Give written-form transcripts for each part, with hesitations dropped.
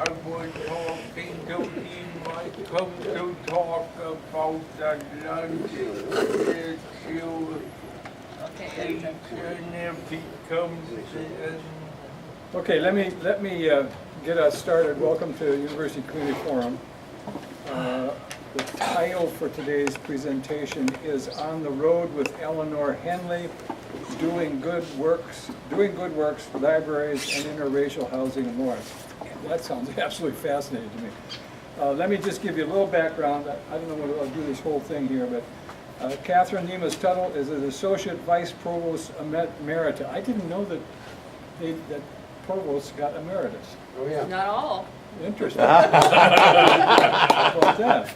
I was hoping to he might come to talk about the lunch issue. If he comes in. Okay, let me get us started. Welcome to University-Community Forum. The title for today's presentation is "On the Road with Eleanor Henley: Doing Good Works, Libraries, and Interracial Housing in Lawrence." That sounds absolutely fascinating to me. Let me just give you a little background. I don't know whether I'll do this whole thing here, but Kathryn Tuttle is an Associate Vice Provost Emerita. I didn't know that Provost got emeritus. Oh, yeah. Not all. Interesting. How about that?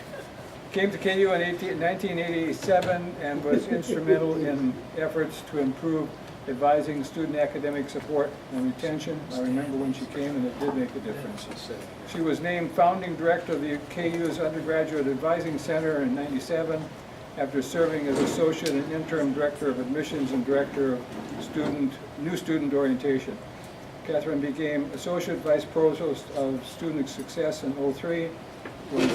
Came to KU in 1987 and was instrumental in efforts to improve advising student academic support and retention. I remember when she came and it did make a difference. She was named founding director of the KU's Undergraduate Advising Center in '97 after serving as associate and interim director of admissions and director of new student orientation. Kathryn became associate vice provost of student success in '03 when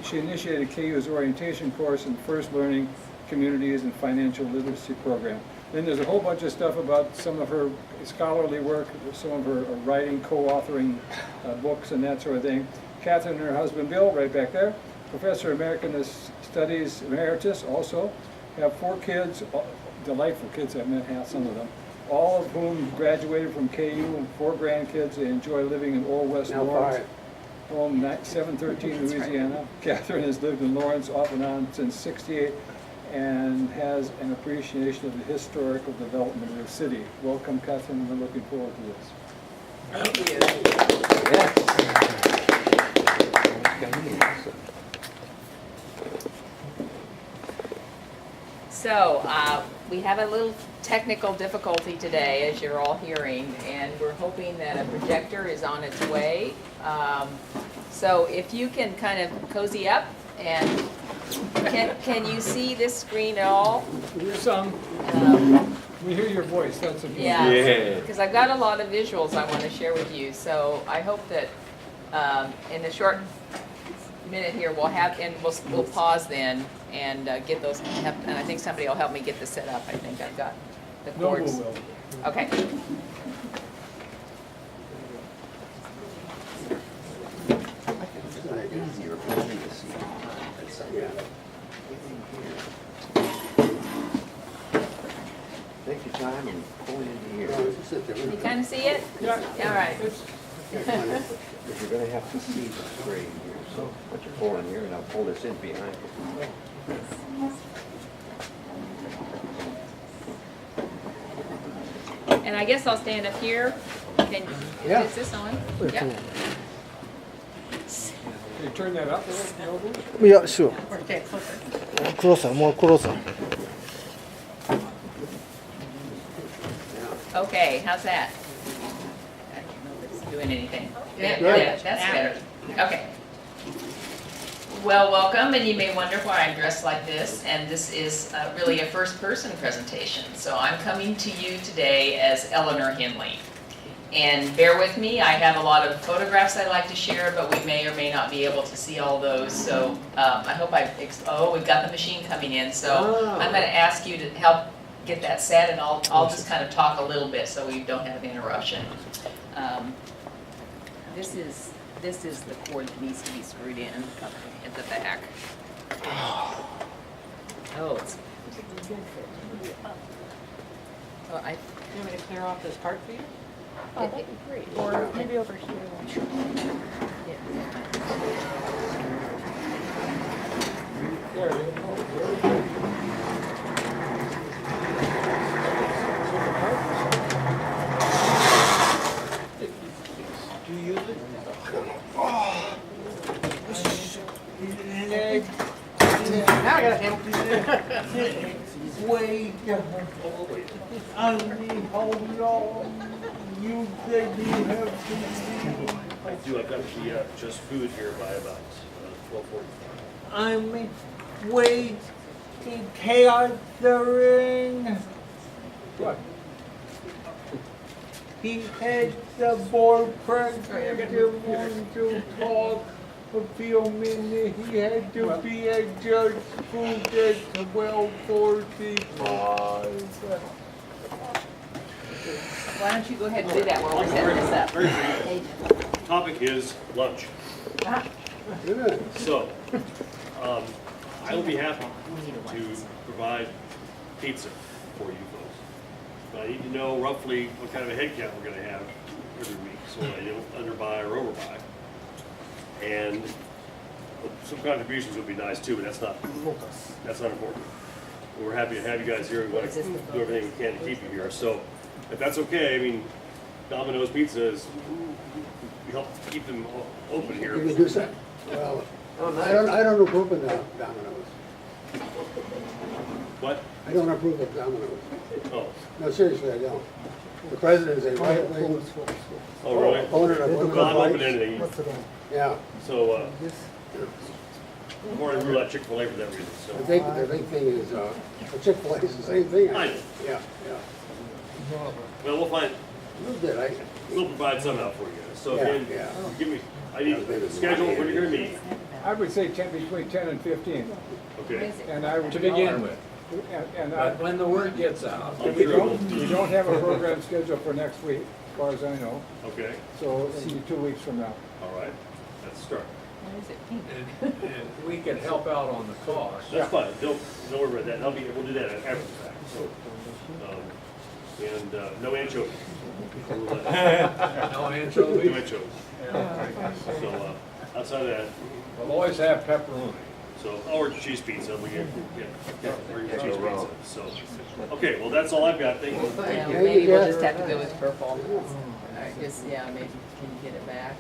she initiated KU's orientation course in First Learning, Communities, and Financial Literacy program. Then there's a whole bunch of stuff about some of her scholarly work, some of her writing, co-authoring books and that sort of thing. Kathryn and her husband Bill, right back there, Professor of American Studies Emeritus, also have 4 kids, delightful kids. I've met some of them, all of whom graduated from KU, and 4 grandkids. They enjoy living in Old West Lawrence, home 713 Louisiana. Right. Kathryn has lived in Lawrence off and on since '68 and has an appreciation of the historical development of the city. Welcome, Kathryn. We're looking forward to this. Thank you. Yes. So we have a little technical difficulty today, as you're all hearing, and we're hoping that a projector is on its way. So if you can kind of cozy up, and can you see this screen at all? Some. We hear your voice. That's important. Yeah, because I've got a lot of visuals I want to share with you. So I hope that in a short minute here we'll have, and we'll pause then and get those. And I think somebody will help me get this set up. I think I've got the cords. No, we will. Okay. Easier for me to see. Take your time and pull it into here. You kind of see it? Yeah. All right. Because you're going to have to see the screen here. So put your pull in here and I'll pull this in behind you. And I guess I'll stand up here. Yeah. Is this on? Yep. Can you turn that up a little? Yeah, sure. Okay, closer. Closer, more closer. Okay, how's that? I don't know if it's doing anything. Yeah, that's better. Okay. Well, welcome, and you may wonder why I'm dressed like this, and this is really a first-person presentation. So I'm coming to you today as Eleanor Henley. And bear with me, I have a lot of photographs I'd like to share, but we may or may not be able to see all those. So I hope we've got the machine coming in. So I'm going to ask you to help get that set, and I'll just kind of talk a little bit so we don't have interruption. This is the cord that needs to be screwed in at the back. Oh, it's good for it. Well, You want me to clear off this part for you? Oh, that'd be great. Or maybe over here. Do you use it? Now I gotta empty it. Wait. I mean, hold on. You said you have to. I do. I've got the just food here by about 12:45. I'm waiting, Catherine. What? he had the board president want to talk a few minutes. He had to be at Judge Food at 12:45. Why don't you go ahead and do that while we're setting this up? Very brief. Topic is lunch. So, I will be happy to provide pizza for you folks. But I need to know roughly what kind of a head count we're gonna have every week, so I don't underbuy or overbuy. And some contributions would be nice too, but that's not important. We're happy to have you guys here. We want to do everything we can to keep you here. So, if that's okay, I mean, Domino's Pizza is, we help keep them open here. You can do that. Well, I don't approve of Domino's. What? I don't approve of Domino's. Oh, No, seriously, I don't. The president is a right-wing oh really? opponent of women's Well, I'm open to rights. anything. Yeah, So, more to rule out Chick-fil-A for that reason, so. the big thing is, Chick-fil-A is the same thing. I know. Yeah. Well, we'll find, You did, we'll provide some out for you guys. So Yeah, again, yeah. give me, I need a schedule when you're gonna meet. I would say between 10 and 15, Okay? and I would. To begin with, And but when the word gets out, I'm we sure don't, we'll- we don't have a program scheduled for next week, as far as I know, Okay, so it'll be 2 weeks from now. all right, that's a start. Why is it pink? and we can help out on the cost. That's fine, don't worry about that, we'll do that after the fact, so. And no anchovies. No No anchovies. anchovies. So, outside of that, We'll always have pepperoni. so, or cheese pizza, we get or cheese pizza, so. Okay, well, that's all I've got, thank you. Yeah, maybe we'll just have to go with purple. All right, just, yeah, maybe, can you get it back?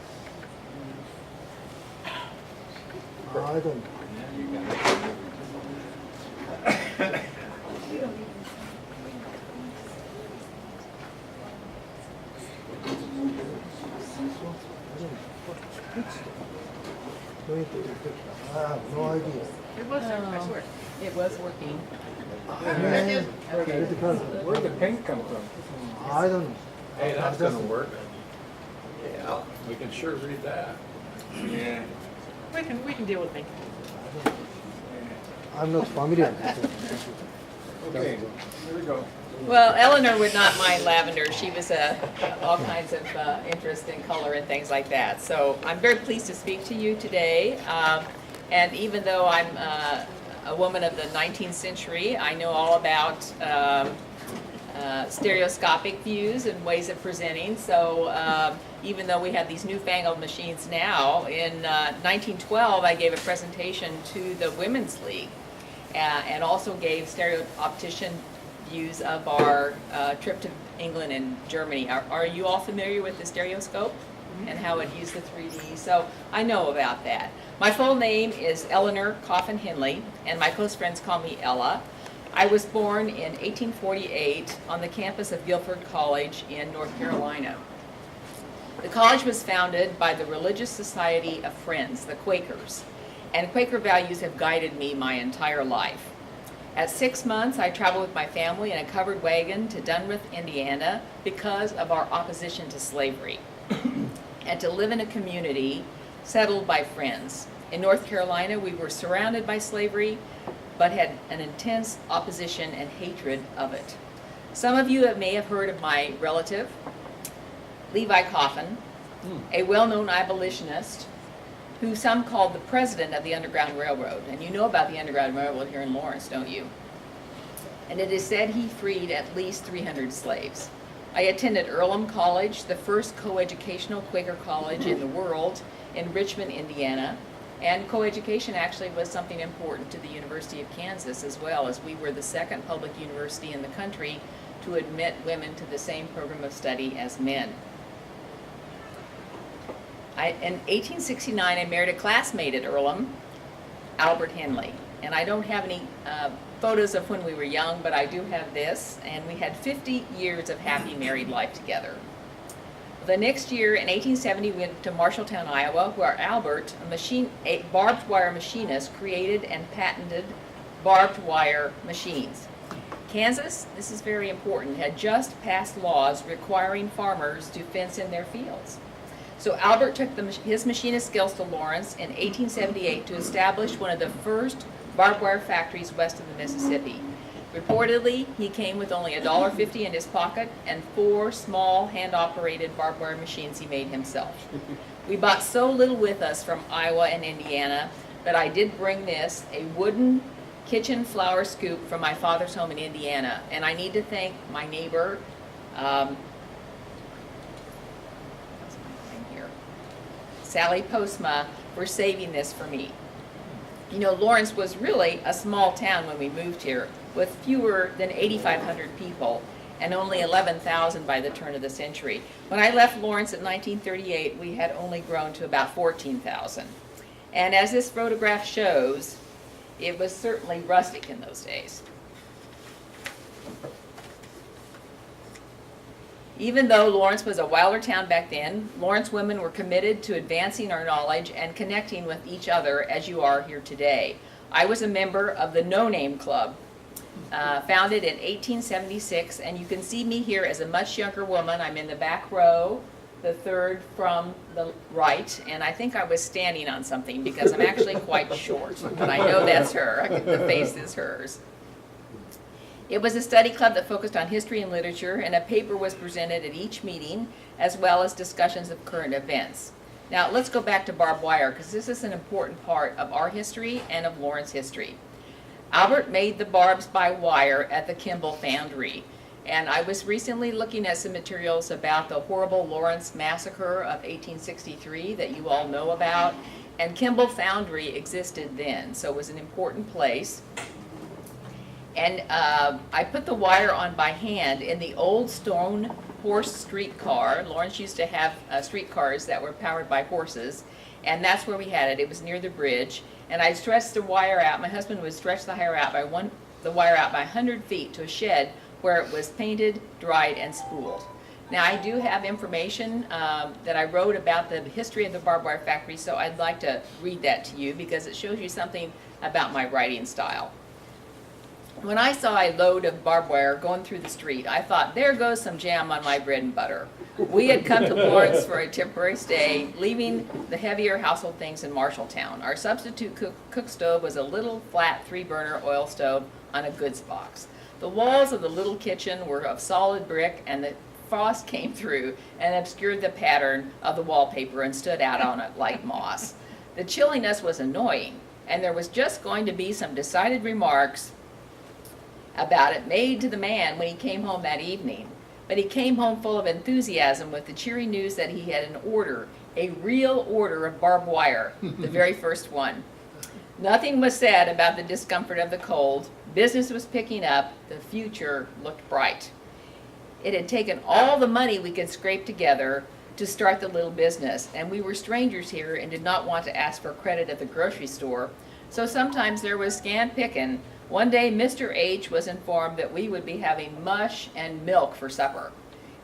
I don't. I have no idea. It was, I swear. It was working. Okay, it depends. Where'd the paint come from? I don't know. Hey, that's gonna work. Yeah, we can sure read that. Yeah. We can deal with me. I'm not familiar. Okay, here we go. Well, Eleanor would not mind lavender. She was all kinds of interest in color and things like that. So I'm very pleased to speak to you today. And even though I'm a woman of the 19th century, I know all about stereoscopic views and ways of presenting. So even though we have these newfangled machines now, in 1912 I gave a presentation to the Women's League and also gave stereoptician views of our trip to England and Germany. Are you all familiar with the stereoscope and how it used the 3D? So I know about that. My full name is Eleanor Henley, and my close friends call me Ella. I was born in 1848 on the campus of Guilford College in North Carolina. The college was founded by the Religious Society of Friends, the Quakers, and Quaker values have guided me my entire life. At 6 months, I traveled with my family in a covered wagon to Dunmouth, Indiana, because of our opposition to slavery, and to live in a community settled by friends. In North Carolina, we were surrounded by slavery, but had an intense opposition and hatred of it. Some of you may have heard of my relative, Levi Coffin, a well-known abolitionist who some called the president of the Underground Railroad. And you know about the Underground Railroad here in Lawrence, don't you? And it is said he freed at least 300 slaves. I attended Earlham College, the first coeducational Quaker college in the world, in Richmond, Indiana. And coeducation actually was something important to the University of Kansas as well, as we were the second public university in the country to admit women to the same program of study as men. In 1869, I married a classmate at Earlham, Albert Henley. And I don't have any photos of when we were young, but I do have this. And we had 50 years of happy married life together. The next year, in 1870, we went to Marshalltown, Iowa, where Albert, a barbed wire machinist, created and patented barbed wire machines. Kansas, this is very important, had just passed laws requiring farmers to fence in their fields. So Albert took his machinist skills to Lawrence in 1878 to establish one of the first barbed wire factories west of the Mississippi. Reportedly, he came with only $1.50 in his pocket and 4 small hand-operated barbed wire machines he made himself. We bought so little with us from Iowa and Indiana that I did bring this, a wooden kitchen flour scoop from my father's home in Indiana. And I need to thank my neighbor, Sally Postma, for saving this for me. You know, Lawrence was really a small town when we moved here, with fewer than 8,500 people and only 11,000 by the turn of the century. When I left Lawrence in 1938, we had only grown to about 14,000. And as this photograph shows, it was certainly rustic in those days. Even though Lawrence was a wilder town back then, Lawrence women were committed to advancing our knowledge and connecting with each other as you are here today. I was a member of the No Name Club, founded in 1876, and you can see me here as a much younger woman. I'm in the back row, the third from the right, and I think I was standing on something because I'm actually quite short, but I know that's her. The face is hers. It was a study club that focused on history and literature, and a paper was presented at each meeting, as well as discussions of current events. Now, let's go back to barbed wire, because this is an important part of our history and of Lawrence history. Albert made the barbs by wire at the Kimball Foundry, and I was recently looking at some materials about the horrible Lawrence massacre of 1863 that you all know about, and Kimball Foundry existed then, so it was an important place. And I put the wire on by hand in the old stone horse streetcar. Lawrence used to have streetcars that were powered by horses, and that's where we had it. It was near the bridge, and I stretched the wire out. My husband would stretch the wire out by 100 feet to a shed where it was painted, dried, and spooled. Now, I do have information that I wrote about the history of the barbed wire factory, so I'd like to read that to you because it shows you something about my writing style. When I saw a load of barbed wire going through the street, I thought, there goes some jam on my bread and butter. We had come to Lawrence for a temporary stay, leaving the heavier household things in Marshalltown. Our substitute cook stove was a little flat 3-burner oil stove on a goods box. The walls of the little kitchen were of solid brick, and the frost came through and obscured the pattern of the wallpaper and stood out on it like moss. The chilliness was annoying, and there was just going to be some decided remarks about it made to the man when he came home that evening. But he came home full of enthusiasm with the cheery news that he had an order, a real order of barbed wire, the very first one. Nothing was said about the discomfort of the cold. Business was picking up. The future looked bright. It had taken all the money we could scrape together to start the little business, and we were strangers here and did not want to ask for credit at the grocery store, so sometimes there was scant picking. One day, Mr. H. was informed that we would be having mush and milk for supper.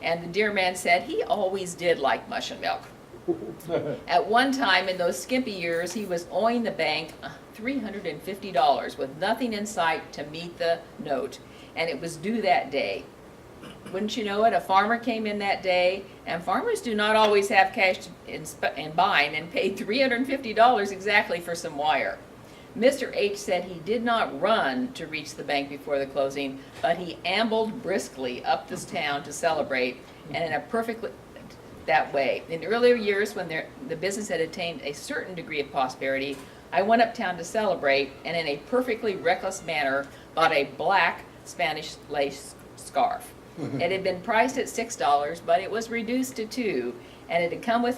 And the dear man said he always did like mush and milk. At one time in those skimpy years, he was owing the bank $350 with nothing in sight to meet the note, and it was due that day. Wouldn't you know it, a farmer came in that day, and farmers do not always have cash in buying, and paid $350 exactly for some wire. Mr. H. said he did not run to reach the bank before the closing, but he ambled briskly up this town to celebrate, and in a perfectly that way. In earlier years, when the business had attained a certain degree of prosperity, I went uptown to celebrate, and in a perfectly reckless manner, bought a black Spanish lace scarf. It had been priced at $6, but it was reduced to $2, and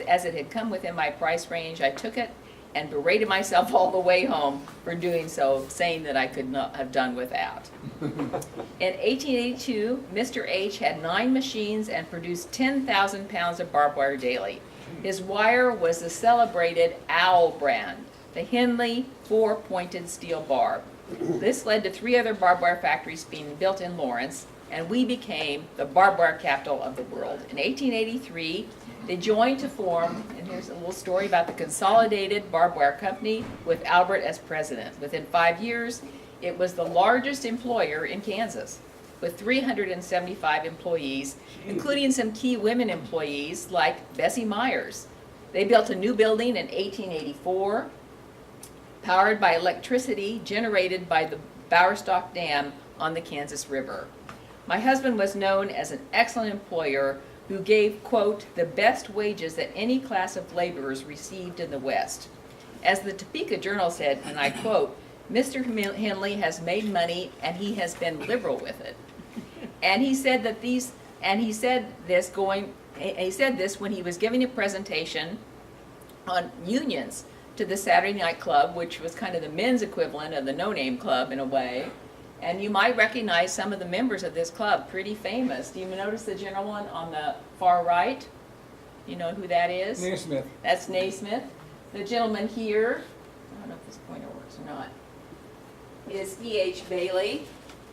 as it had come within my price range, I took it and berated myself all the way home for doing so, saying that I could not have done without. In 1882, Mr. H. had 9 machines and produced 10,000 pounds of barbed wire daily. His wire was the celebrated Owl brand, the Henley 4-pointed steel barb. This led to 3 other barbed wire factories being built in Lawrence, and we became the barbed wire capital of the world. In 1883, they joined to form, and here's a little story about the Consolidated Barbed Wire Company with Albert as president. Within 5 years, it was the largest employer in Kansas. with 375 employees, including some key women employees like Bessie Myers. They built a new building in 1884, powered by electricity generated by the Bowerstock Dam on the Kansas River. My husband was known as an excellent employer who gave, quote, the best wages that any class of laborers received in the West. As the Topeka Journal said, and I quote, Mr. Henley has made money and he has been liberal with it. And he said that he said this when he was giving a presentation on unions to the Saturday Night Club, which was kind of the men's equivalent of the No Name Club in a way. And you might recognize some of the members of this club, pretty famous. Do you notice the gentleman on the far right? You know who that is? Naismith. That's Naismith. The gentleman here, I don't know if this pointer works or not, is E.H. Bailey.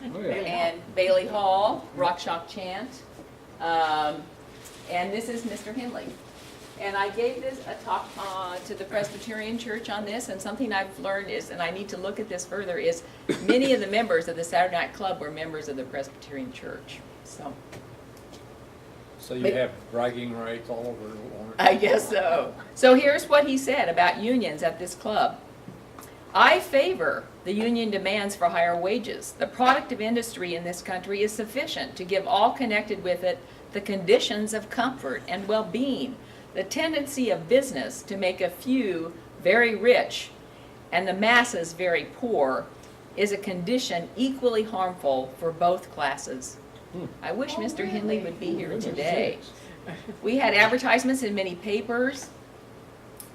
Oh, yeah. And Bailey Hall, Rock Shock Chant. And this is Mr. Henley. And I gave this a talk to the Presbyterian Church on this, and something I've learned is, and I need to look at this further, is many of the members of the Saturday Night Club were members of the Presbyterian Church. So you have bragging rights all over Lawrence. I guess so. So here's what he said about unions at this club. I favor the union demands for higher wages. The product of industry in this country is sufficient to give all connected with it the conditions of comfort and well-being. The tendency of business to make a few very rich and the masses very poor is a condition equally harmful for both classes. I wish Mr. Henley would be here today. We had advertisements in many papers,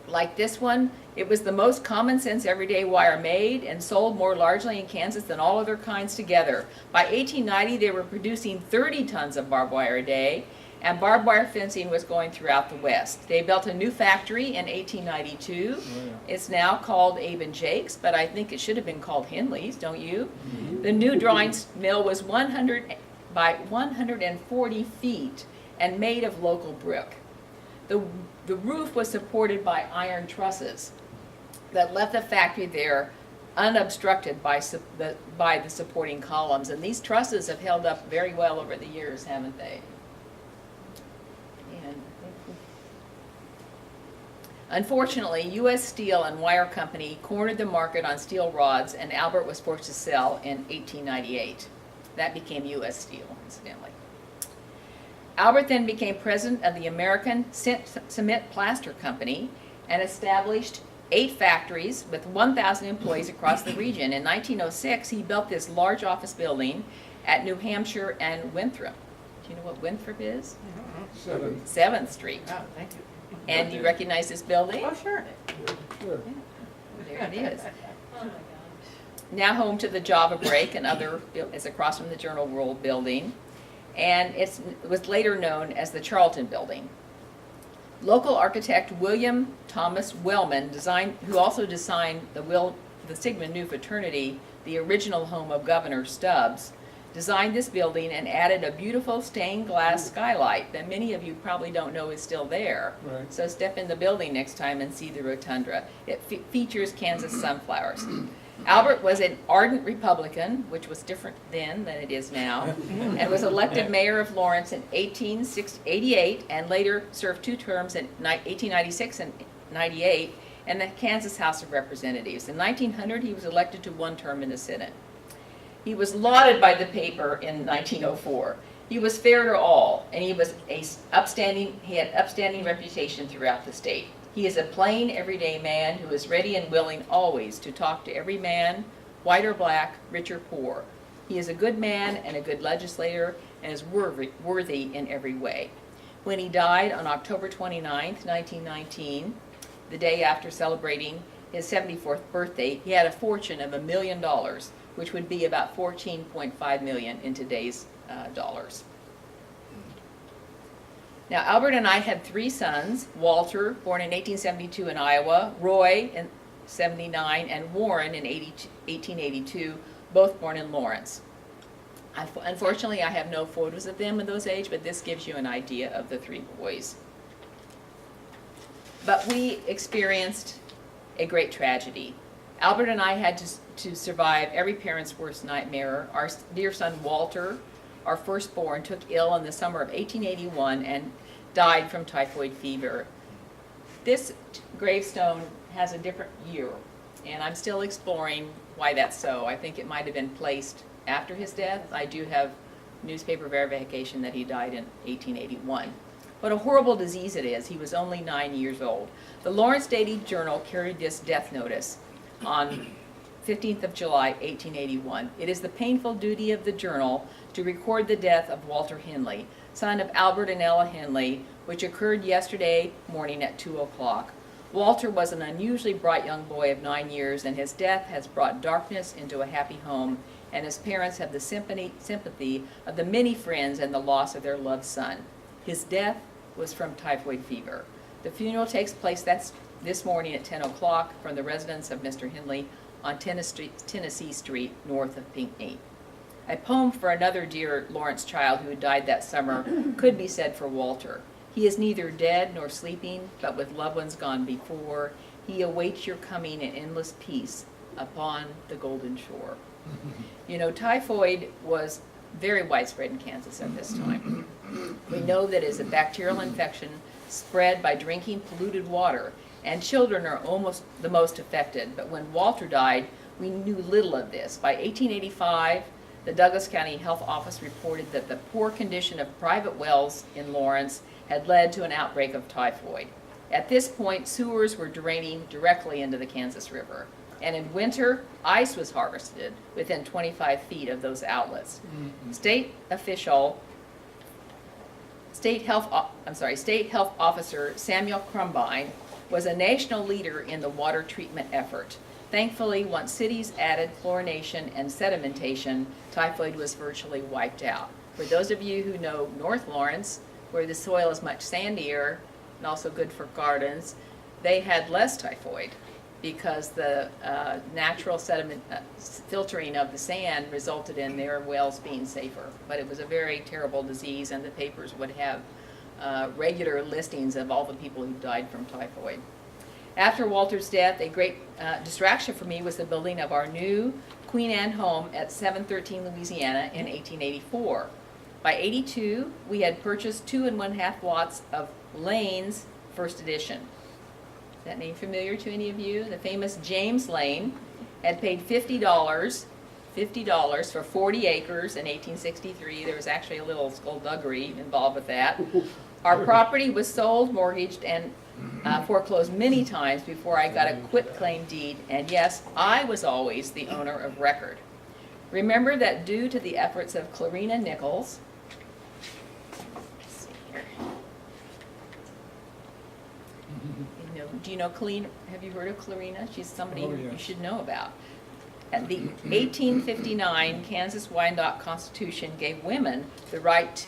like this one. It was the most common sense everyday wire made and sold more largely in Kansas than all other kinds together. By 1890, they were producing 30 tons of barbed wire a day, and barbed wire fencing was going throughout the West. They built a new factory in 1892. It's now called Abe and Jake's, but I think it should have been called Henley's, don't you? The new drawing mill was 100 by 140 feet and made of local brick. The roof was supported by iron trusses that left the factory there unobstructed by the supporting columns. And these trusses have held up very well over the years, haven't they? And unfortunately, U.S. Steel and Wire Company cornered the market on steel rods, and Albert was forced to sell in 1898. That became U.S. Steel, incidentally. Albert then became president of the American Cement Plaster Company and established 8 factories with 1,000 employees across the region. In 1906, he built this large office building at New Hampshire and Winthrop. Do you know what Winthrop is? 7th Street. Oh, thank you. And you recognize this building? Oh, sure. Sure. There it is. Now home to the Java Break and other, it's across from the Journal World building. And it was later known as the Charlton Building. Local architect William Thomas Wellman, who also designed the Sigma Nu fraternity, the original home of Governor Stubbs, designed this building and added a beautiful stained glass skylight that many of you probably don't know is still there. Right. So step in the building next time and see the rotunda. It features Kansas sunflowers. Albert was an ardent Republican, which was different then than it is now, and was elected mayor of Lawrence in 1888 and later served 2 terms in 1896 and 98 in the Kansas House of Representatives. In 1900, he was elected to 1 term in the Senate. He was lauded by the paper in 1904. He was fair to all, and he had upstanding reputation throughout the state. He is a plain, everyday man who is ready and willing always to talk to every man, white or black, rich or poor. He is a good man and a good legislator and is worthy in every way. When he died on October 29th, 1919, the day after celebrating his 74th birthday, he had a fortune of $1 million, which would be about $14.5 million in today's dollars. Now, Albert and I had 3 sons: Walter, born in 1872 in Iowa, Roy in 79, and Warren in 1882, both born in Lawrence. Unfortunately, I have no photos of them in those age, but this gives you an idea of the 3 boys. But we experienced a great tragedy. Albert and I had to survive every parent's worst nightmare. Our dear son Walter our firstborn, took ill in the summer of 1881 and died from typhoid fever. This gravestone has a different year, and I'm still exploring why that's so. I think it might have been placed after his death. I do have newspaper verification that he died in 1881. What a horrible disease it is. He was only 9 years old. The Lawrence Daily Journal carried this death notice on 15th of July, 1881. It is the painful duty of the journal to record the death of Walter Henley, son of Albert and Ella Henley, which occurred yesterday morning at 2 o'clock. Walter was an unusually bright young boy of 9 years, and his death has brought darkness into a happy home, and his parents have the sympathy of the many friends and the loss of their loved son. His death was from typhoid fever. The funeral takes place this morning at 10 o'clock from the residence of Mr. Henley on Tennessee Street, north of Pinckney. A poem for another dear Lawrence child who died that summer could be said for Walter. He is neither dead nor sleeping, but with loved ones gone before, he awaits your coming in endless peace upon the golden shore. You know, typhoid was very widespread in Kansas at this time. We know that it is a bacterial infection spread by drinking polluted water, and children are almost the most affected. But when Walter died, we knew little of this. By 1885, the Douglas County Health Office reported that the poor condition of private wells in Lawrence had led to an outbreak of typhoid. At this point, sewers were draining directly into the Kansas River. And in winter, ice was harvested within 25 feet of those outlets. State Health Officer Samuel Crumbine was a national leader in the water treatment effort. Thankfully, once cities added chlorination and sedimentation, typhoid was virtually wiped out. For those of you who know North Lawrence, where the soil is much sandier and also good for gardens, they had less typhoid because the natural sediment filtering of the sand resulted in their wells being safer. But it was a very terrible disease, and the papers would have regular listings of all the people who died from typhoid. After Walter's death, a great distraction for me was the building of our new Queen Anne home at 713 Louisiana in 1884. By 82, we had purchased 2 1/2 lots of Lane's first edition. Is that name familiar to any of you? The famous James Lane had paid $50 for 40 acres in 1863. There was actually a little skullduggery involved with that. Our property was sold, mortgaged, and foreclosed many times before I got a quitclaim deed, and yes, I was always the owner of record. Remember that due to the efforts of Clarina Nichols, let's see here. Do you know Clarina? Have you heard of Clarina? She's somebody you should know about. At the 1859 Kansas Wyandotte Constitution gave women the right